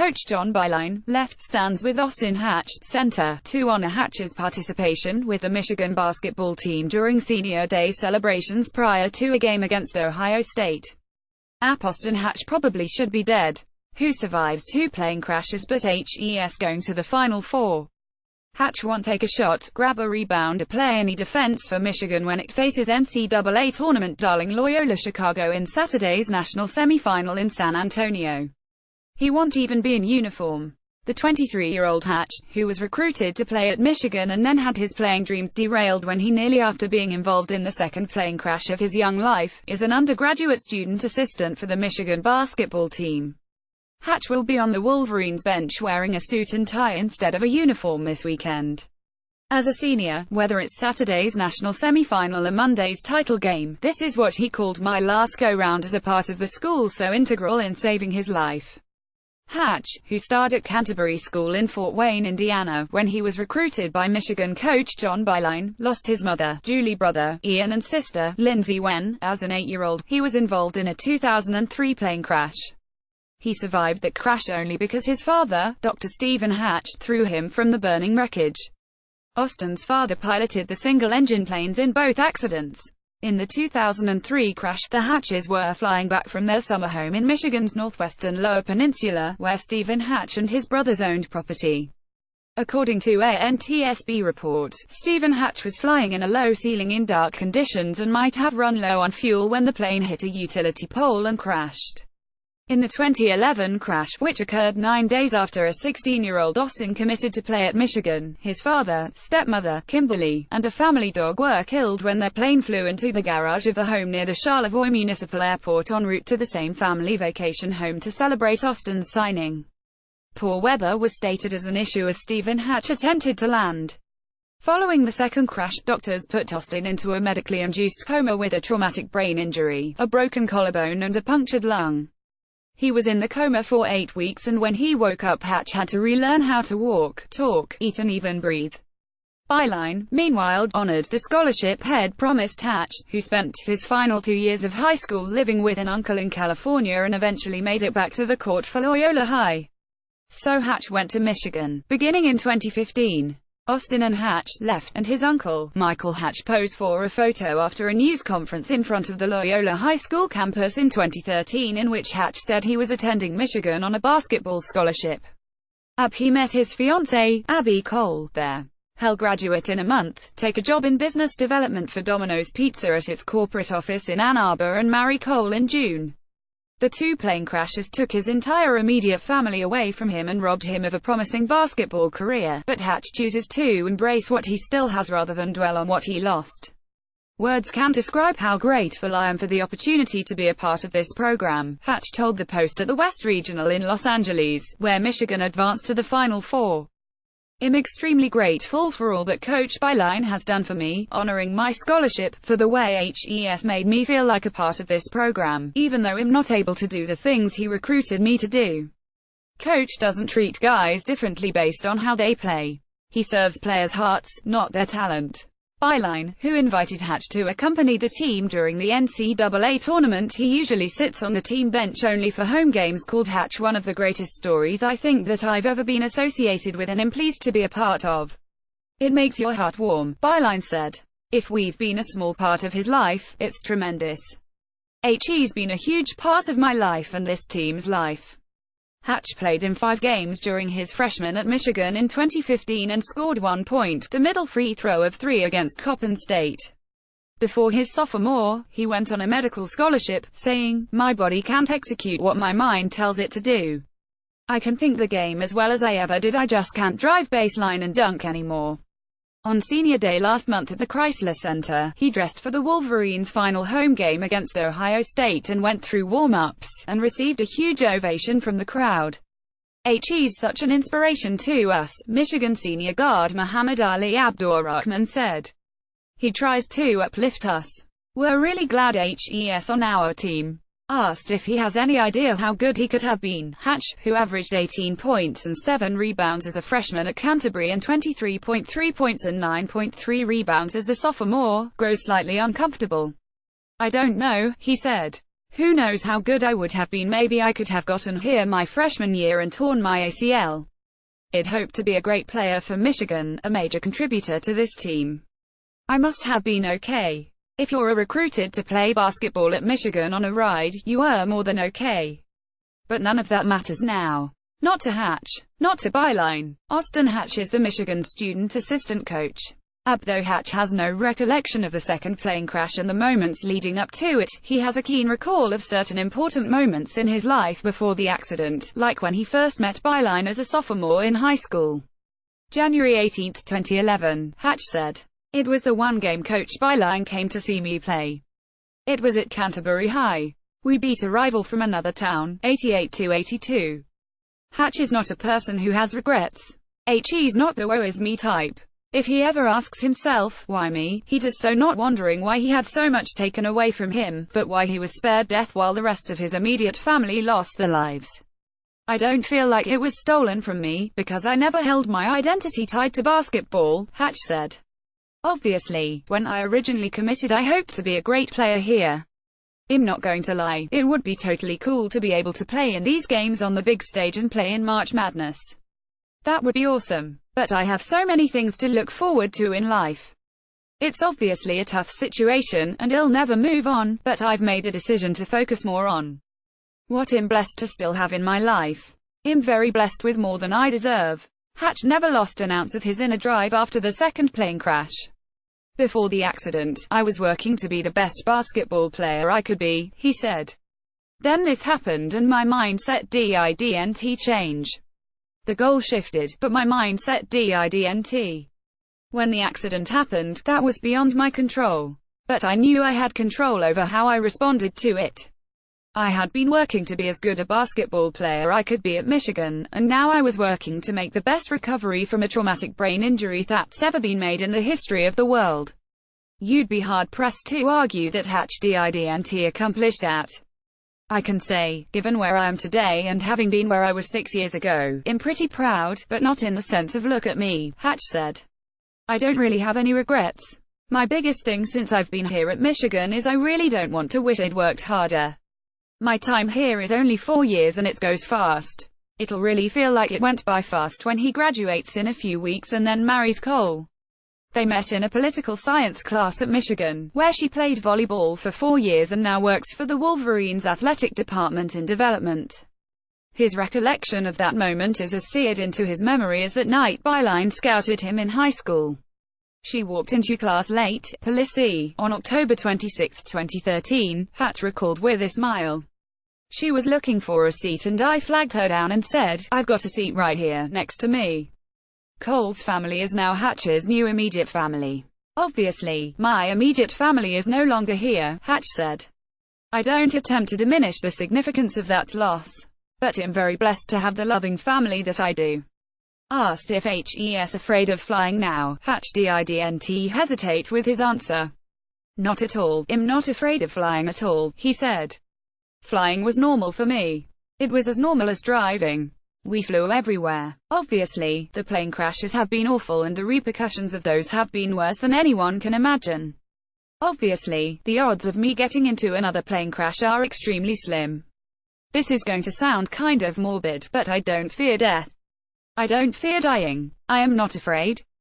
coach John Beilein, left stands with Austin Hatch, center, to honor Hatch's participation with the Michigan basketball team during Senior Day celebrations prior to a game against Ohio State. Austin Hatch probably should be dead. Who survives 2 plane crashes but HES going to the Final Four? Hatch won't take a shot, grab a rebound or play any defense for Michigan when it faces NCAA tournament darling Loyola Chicago in Saturday's national semifinal in San Antonio. He won't even be in uniform. The 23-year-old Hatch, who was recruited to play at Michigan and then had his playing dreams derailed when he nearly after being involved in the second plane crash of his young life, is an undergraduate student assistant for the Michigan basketball team. Hatch will be on the Wolverines bench wearing a suit and tie instead of a uniform this weekend. As a senior, whether it's Saturday's national semifinal or Monday's title game, this is what he called my last go-round as a part of the school so integral in saving his life. Hatch, who starred at Canterbury School in Fort Wayne, Indiana, when he was recruited by Michigan coach John Beilein, lost his mother, Julie, brother, Ian and sister, Lindsay when, as an 8-year-old, he was involved in a 2003 plane crash. He survived that crash only because his father, Dr. Stephen Hatch, threw him from the burning wreckage. Austin's father piloted the single-engine planes in both accidents. In the 2003 crash, the Hatches were flying back from their summer home in Michigan's northwestern Lower Peninsula, where Stephen Hatch and his brothers owned property. According to a NTSB report, Stephen Hatch was flying in a low ceiling in dark conditions and might have run low on fuel when the plane hit a utility pole and crashed. In the 2011 crash, which occurred 9 days after a 16-year-old Austin committed to play at Michigan, his father, stepmother, Kimberly, and a family dog were killed when their plane flew into the garage of a home near the Charlevoix Municipal Airport en route to the same family vacation home to celebrate Austin's signing. Poor weather was stated as an issue as Stephen Hatch attempted to land. Following the second crash, doctors put Austin into a medically induced coma with a traumatic brain injury, a broken collarbone and a punctured lung. He was in the coma for 8 weeks, and when he woke up, Hatch had to relearn how to walk, talk, eat and even breathe. Beilein, meanwhile, honored the scholarship head promised Hatch, who spent his final 2 years of high school living with an uncle in California and eventually made it back to the court for Loyola High. So Hatch went to Michigan. Beginning in 2015, Austin and Hatch left, and his uncle, Michael Hatch, posed for a photo after a news conference in front of the Loyola High School campus in 2013 in which Hatch said he was attending Michigan on a basketball scholarship. He met his fiancée, Abby Cole, there. He'll graduate in a month, take a job in business development for Domino's Pizza at its corporate office in Ann Arbor and marry Cole in June. The 2 plane crashes took his entire immediate family away from him and robbed him of a promising basketball career, but Hatch chooses to embrace what he still has rather than dwell on what he lost. Words can't describe how grateful I am for the opportunity to be a part of this program, Hatch told the Post at the West Regional in Los Angeles, where Michigan advanced to the Final Four. I'm extremely grateful for all that Coach Beilein has done for me, honoring my scholarship, for the way HES made me feel like a part of this program, even though I'm not able to do the things he recruited me to do. Coach doesn't treat guys differently based on how they play. He serves players' hearts, not their talent. Beilein, who invited Hatch to accompany the team during the NCAA tournament, he usually sits on the team bench only for home games, called Hatch one of the greatest stories I think that I've ever been associated with and am pleased to be a part of. It makes your heart warm, Beilein said. If we've been a small part of his life, it's tremendous. He's been a huge part of my life and this team's life. Hatch played in 5 games during his freshman at Michigan in 2015 and scored 1 point, the middle free throw of 3 against Coppin State. Before his sophomore, he went on a medical scholarship, saying, "My body can't execute what my mind tells it to do. I can think the game as well as I ever did, I just can't drive baseline and dunk anymore." On Senior Day last month at the Chrysler Center, he dressed for the Wolverines' final home game against Ohio State and went through warm-ups, and received a huge ovation from the crowd. "He's such an inspiration to us," Michigan senior guard Muhammad Ali Abdur-Rahman said. "He tries to uplift us. We're really glad HES on our team." Asked if he has any idea how good he could have been, Hatch, who averaged 18 points and 7 rebounds as a freshman at Canterbury and 23.3 points and 9.3 rebounds as a sophomore, grows slightly uncomfortable. "I don't know," he said. Who knows how good I would have been. Maybe I could have gotten here my freshman year and torn my ACL. I'd hoped to be a great player for Michigan, a major contributor to this team. I must have been okay. If you're recruited to play basketball at Michigan on a ride, you are more than okay. But none of that matters now. Not to Hatch. Not to Beilein. Austin Hatch is the Michigan student assistant coach. Though Hatch has no recollection of the second plane crash and the moments leading up to it, he has a keen recall of certain important moments in his life before the accident, like when he first met Beilein as a sophomore in high school. January 18, 2011, Hatch said, "It was the one game Coach Beilein came to see me play. It was at Canterbury High. We beat a rival from another town, 88-82. Hatch is not a person who has regrets. He's not the woe is me type. If he ever asks himself, why me, he does so not wondering why he had so much taken away from him, but why he was spared death while the rest of his immediate family lost their lives. I don't feel like it was stolen from me, because I never held my identity tied to basketball," Hatch said. "Obviously, when I originally committed I hoped to be a great player here. I'm not going to lie, it would be totally cool to be able to play in these games on the big stage and play in March Madness. That would be awesome. But I have so many things to look forward to in life. It's obviously a tough situation, and I'll never move on, but I've made a decision to focus more on what I'm blessed to still have in my life. I'm very blessed with more than I deserve." Hatch never lost an ounce of his inner drive after the second plane crash. "Before the accident, I was working to be the best basketball player I could be," he said. "Then this happened and my mindset didn't change. The goal shifted, but my mindset didn't. When the accident happened, that was beyond my control. But I knew I had control over how I responded to it. I had been working to be as good a basketball player I could be at Michigan, and now I was working to make the best recovery from a traumatic brain injury that's ever been made in the history of the world." You'd be hard-pressed to argue that Hatch didn't accomplish that. "I can say, given where I am today and having been where I was 6 years ago, I'm pretty proud, but not in the sense of look at me," Hatch said. "I don't really have any regrets. My biggest thing since I've been here at Michigan is I really don't want to wish I'd worked harder. My time here is only 4 years and it goes fast. It'll really feel like it went by fast when he graduates in a few weeks and then marries Cole. They met in a political science class at Michigan, where she played volleyball for 4 years and now works for the Wolverines athletic department in development." His recollection of that moment is as seared into his memory as that night Beilein scouted him in high school. "She walked into class late, Police, on October 26, 2013, Hatch recalled with a smile. "She was looking for a seat and I flagged her down and said, 'I've got a seat right here, next to me.' Cole's family is now Hatch's new immediate family. Obviously, my immediate family is no longer here," Hatch said. "I don't attempt to diminish the significance of that loss. But I'm very blessed to have the loving family that I do." Asked if he's afraid of flying now, Hatch didn't hesitate with his answer. "Not at all, I'm not afraid of flying at all," he said. "Flying was normal for me. It was as normal as driving. We flew everywhere. Obviously, the plane crashes have been awful and the repercussions of those have been worse than anyone can imagine. Obviously, the odds of me getting into another plane crash are extremely slim. This is going to sound kind of morbid, but I don't fear death. I don't fear dying. I am not afraid.